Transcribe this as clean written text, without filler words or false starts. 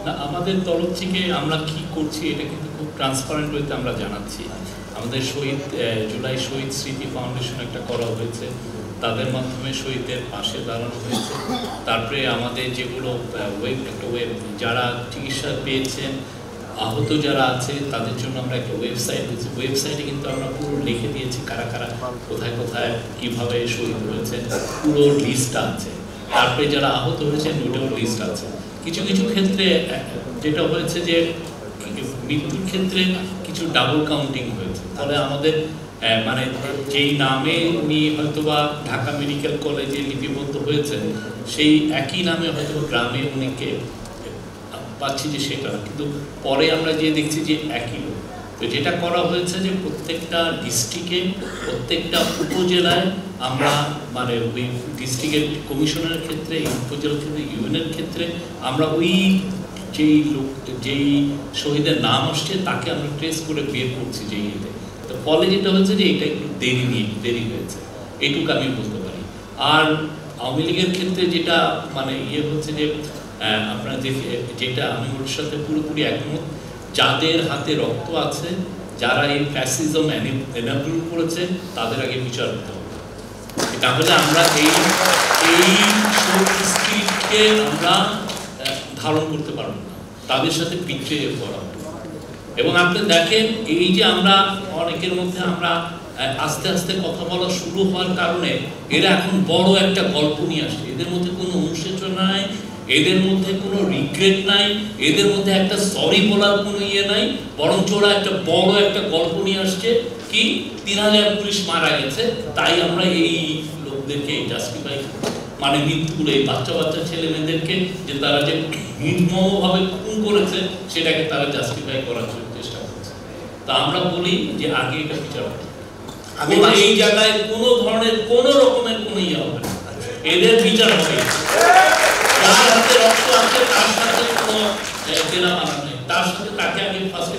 না, আমাদের তরফ থেকে আমরা কি করছি এটা কিন্তু খুব ট্রান্সপারেন্ট হইতে আমরা জানাচ্ছি। আমাদের শহীদ জুলাই শহীদ স্মৃতি ফাউন্ডেশন একটা করা হয়েছে, তাদের মাধ্যমে শহীদদের পাশে দাঁড়ানো হয়েছে। তারপরে আমাদের যেগুলো ওয়েব যারা চিকিৎসা পেয়েছেন, আহত যারা আছে তাদের জন্য আমরা একটা ওয়েবসাইট দিয়েছি। ওয়েবসাইটে কিন্তু আমরা পুরো লিখে দিয়েছি কারা কারা কোথায় কোথায় কীভাবে শহীদ হয়েছে, পুরো লিস্টটা আছে। তারপরে যারা আহত হয়েছেন ওটাও লিস্ট আছে। কিছু কিছু ক্ষেত্রে যেটা হয়েছে যে মৃত্যুর ক্ষেত্রে কিছু ডাবল কাউন্টিং হয়েছে, ফলে আমাদের মানে যেই নামে উনি হয়তোবা ঢাকা মেডিকেল কলেজে লিপিবদ্ধ হয়েছেন সেই একই নামে হয়তো গ্রামে উনিকে পাচ্ছি যে সেটা, কিন্তু পরে আমরা যে দেখছি যে একই লোক। তো যেটা করা হয়েছে যে প্রত্যেকটা ডিস্ট্রিক্টে প্রত্যেকটা উপজেলায় আমরা মানে ওই ডিস্ট্রিক্টের কমিশনের ক্ষেত্রে, উপজেলার ক্ষেত্রে, ইউনিয়নের ক্ষেত্রে আমরা ওই যেই শহীদের নাম আসছে তাকে আমরা ট্রেস করে বের করছি যে ইয়েতে। তো ফলে যেটা হচ্ছে যে এটা একটু দেরি হয়েছে, এইটুকু আমি বলতে পারি। আর আওয়ামী লীগের ক্ষেত্রে যেটা মানে হচ্ছে যে আপনারা যেটা আমি ওর সাথে পুরোপুরি একমত, যাদের হাতে রক্ত আছে, যারা এই ফ্যাসিজম এনাবল করেছে তাদের আগে বিচার হতে হবে। তাহলে আমরা এই স্পিরিটকে আমরা ধারণ করতে পারবো না, তাদের সাথে পিছিয়ে পড়া। এবং আপনি দেখেন এই যে আমরা অনেকের মধ্যে আমরা আস্তে আস্তে কথা বলা শুরু হওয়ার কারণে এরা এখন বড় একটা গল্প নিয়ে আসছে। এদের মধ্যে কোনো অনুশোচনা নাই, এদের মধ্যে কোনো রিগ্রেট নাই, এদের মধ্যে একটা সরি বলার কোনো নাই, বরঞ্চ ওরা একটা বড় একটা গল্প নিয়ে আসছে কি 3000 পুলিশ মারা গেছে, তাই আমরা এই লোকদেরকে জাস্টিফাই মানে মৃত্যুগুলো এই বাচ্চা ছেলে মেয়েদেরকে যে তারা যে নির্মমভাবে খুন করেছে সেটাকে তারা জাস্টিফাই করার চেষ্টা করছে। তা আমরা বলি যে আগে এটা বিচার হবে, আমি এই জায়গায় কোনো ধরনের কোনো রকমের কোনো হবে না, এদের বিচার হবে। তার হাতে রক্ত আছে, তার সাথে কোনো দেনা মানা নেই, তার সাথে তাকে আগে ফার্স্টে